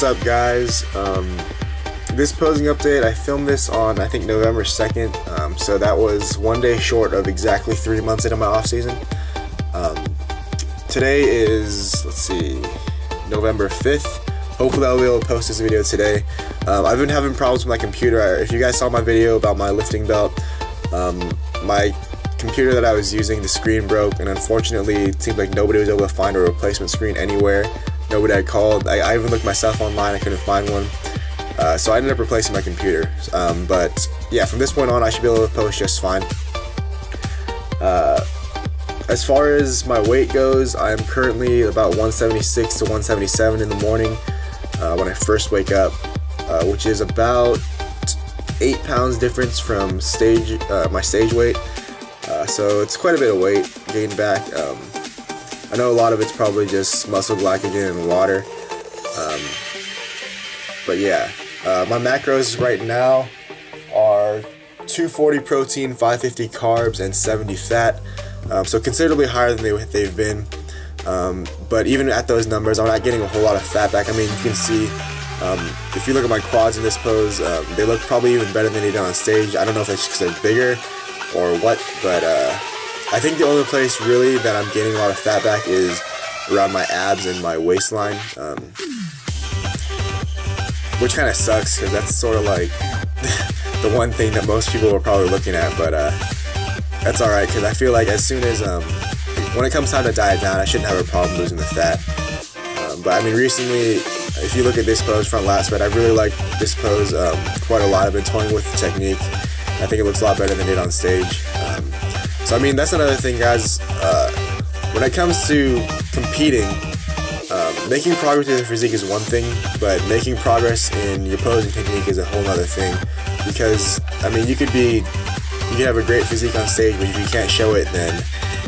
up, guys? This posing update, I filmed this on, I think, November 2nd, so that was one day short of exactly 3 months into my off season. Today is, let's see, November 5th. Hopefully I'll be able to post this video today. I've been having problems with my computer. If you guys saw my video about my lifting belt, my computer that I was using, the screen broke, and unfortunately it seemed like nobody was able to find a replacement screen anywhere. Nobody had called. I even looked myself online, I couldn't find one. So I ended up replacing my computer. But yeah, from this point on I should be able to post just fine. As far as my weight goes, I'm currently about 176 to 177 in the morning when I first wake up, which is about 8 pounds difference from my stage weight. So it's quite a bit of weight gained back. I know a lot of it's probably just muscle glycogen and water. But yeah, my macros right now are 240 protein, 550 carbs, and 70 fat. So considerably higher than they've been. But even at those numbers, I'm not getting a whole lot of fat back. I mean, you can see, if you look at my quads in this pose, they look probably even better than they did on stage. I don't know if it's because they're bigger or what, but I think the only place really that I'm gaining a lot of fat back is around my abs and my waistline, which kind of sucks because that's sort of like the one thing that most people are probably looking at, but that's alright because I feel like as soon as when it comes time to diet down, I shouldn't have a problem losing the fat. But I mean, recently, if you look at this pose from lat spread, I really like this pose quite a lot. I've been toying with the technique. I think it looks a lot better than it on stage. So I mean, that's another thing, guys. When it comes to competing, making progress in your physique is one thing, but making progress in your posing technique is a whole other thing. Because I mean, you could have a great physique on stage, but if you can't show it, then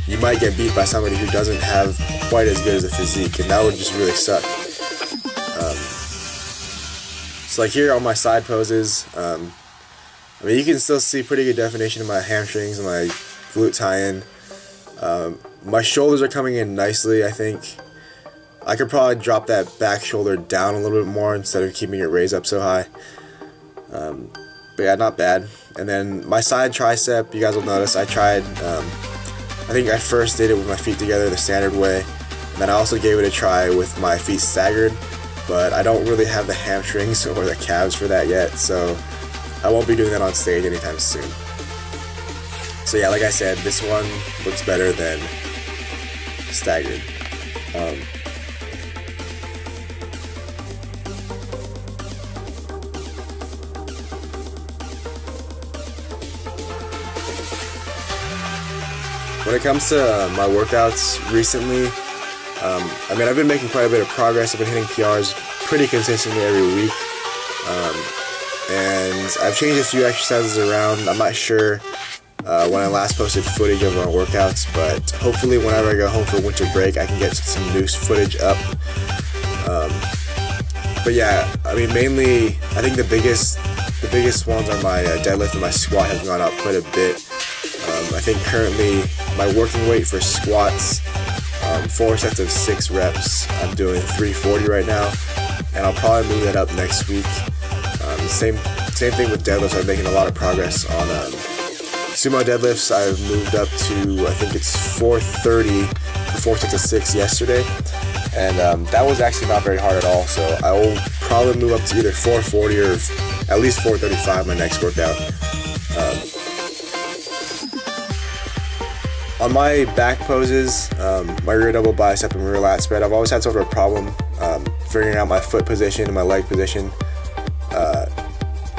you might get beat by somebody who doesn't have quite as good as a physique, and that would just really suck. So like here on my side poses, I mean, you can still see pretty good definition of my hamstrings and my glute tie-in. My shoulders are coming in nicely, I think. I could probably drop that back shoulder down a little bit more instead of keeping it raised up so high. But yeah, not bad. And then my side tricep, you guys will notice I tried, I think I first did it with my feet together the standard way, and then I also gave it a try with my feet staggered, but I don't really have the hamstrings or the calves for that yet, so I won't be doing that on stage anytime soon. So yeah, like I said, this one looks better than staggered. When it comes to my workouts recently, I mean, I've been making quite a bit of progress. I've been hitting PRs pretty consistently every week. And I've changed a few exercises around. I'm not sure when I last posted footage of my workouts, but hopefully whenever I go home for winter break, I can get some new footage up. But yeah, I mean, mainly, I think the biggest ones are my deadlift and my squat have gone up quite a bit. I think currently my working weight for squats, 4 sets of 6 reps, I'm doing 340 right now, and I'll probably move that up next week. Same thing with deadlifts. I'm making a lot of progress on Sumo Deadlifts. I've moved up to, I think it's 430 for 4 sets of 6 yesterday, and that was actually not very hard at all, so I will probably move up to either 440 or at least 435 my next workout. On my back poses, my rear double bicep and rear lat spread, I've always had sort of a problem figuring out my foot position and my leg position.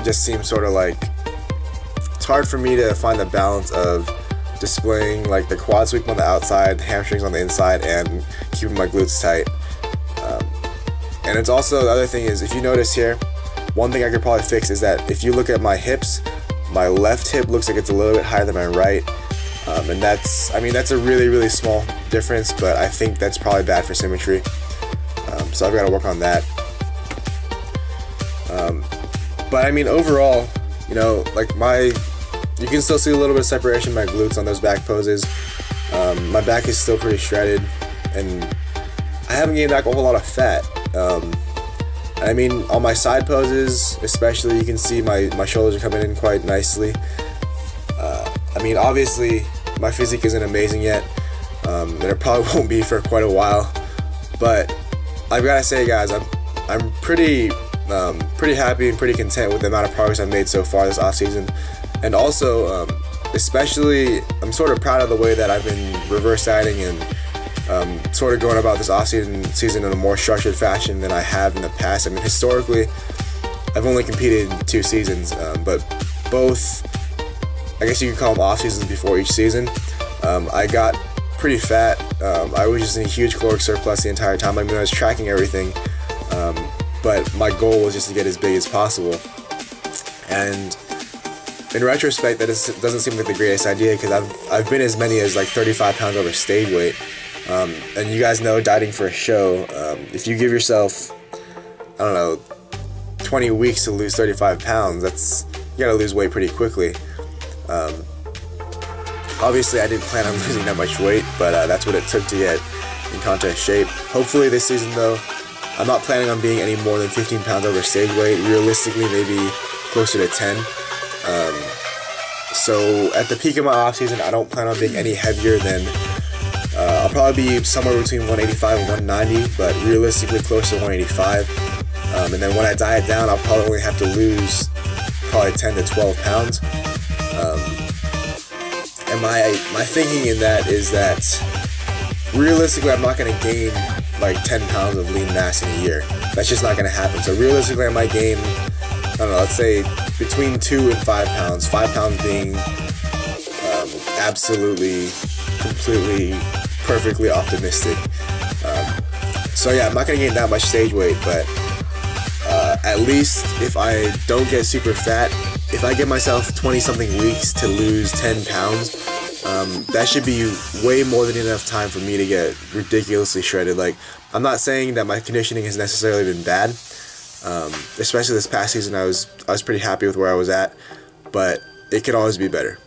Just seems sort of like it's hard for me to find the balance of displaying like the quad sweep on the outside, the hamstrings on the inside, and keeping my glutes tight. And it's also, the other thing is, if you notice here, one thing I could probably fix is that if you look at my hips, my left hip looks like it's a little bit higher than my right. And that's, I mean, that's a really small difference, but I think that's probably bad for symmetry. So I've got to work on that. But I mean, overall, you know, like you can still see a little bit of separation in my glutes on those back poses. My back is still pretty shredded, and I haven't gained back a whole lot of fat. I mean, on my side poses, especially, you can see my shoulders are coming in quite nicely. I mean, obviously, my physique isn't amazing yet, and it probably won't be for quite a while. But I've got to say, guys, I'm pretty happy and pretty content with the amount of progress I've made so far this offseason. And also, especially, I'm sort of proud of the way that I've been reverse dieting and sort of going about this season in a more structured fashion than I have in the past. I mean, historically, I've only competed in 2 seasons, but both, I guess you could call them off seasons before each season. I got pretty fat. I was just in a huge caloric surplus the entire time. I mean, I was tracking everything, but my goal was just to get as big as possible. And in retrospect, that doesn't seem like the greatest idea, because I've been as many as like 35 pounds over stage weight. And you guys know, dieting for a show, if you give yourself, I don't know, 20 weeks to lose 35 pounds, you gotta lose weight pretty quickly. Obviously, I didn't plan on losing that much weight, but that's what it took to get in contest shape. Hopefully this season, though, I'm not planning on being any more than 15 pounds over stage weight. Realistically, maybe closer to 10. So at the peak of my off season, I don't plan on being any heavier than, I'll probably be somewhere between 185 and 190, but realistically close to 185. And then when I diet down, I'll probably only have to lose probably 10 to 12 pounds. And my thinking in that is that realistically, I'm not going to gain like 10 pounds of lean mass in a year. That's just not going to happen. So realistically, I might gain, I don't know, let's say between 2 and 5 pounds. 5 pounds being absolutely, completely, perfectly optimistic. So yeah, I'm not going to gain that much stage weight, but at least if I don't get super fat, if I give myself 20-something weeks to lose 10 pounds, that should be way more than enough time for me to get ridiculously shredded. Like, I'm not saying that my conditioning has necessarily been bad, especially this past season. I was pretty happy with where I was at, but it could always be better.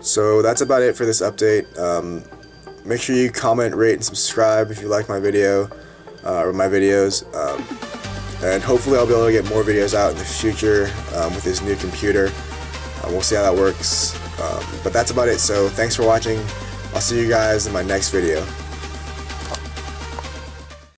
So that's about it for this update. Make sure you comment, rate, and subscribe if you like my video or my videos. And hopefully I'll be able to get more videos out in the future with this new computer. We'll see how that works. But that's about it. So thanks for watching. I'll see you guys in my next video.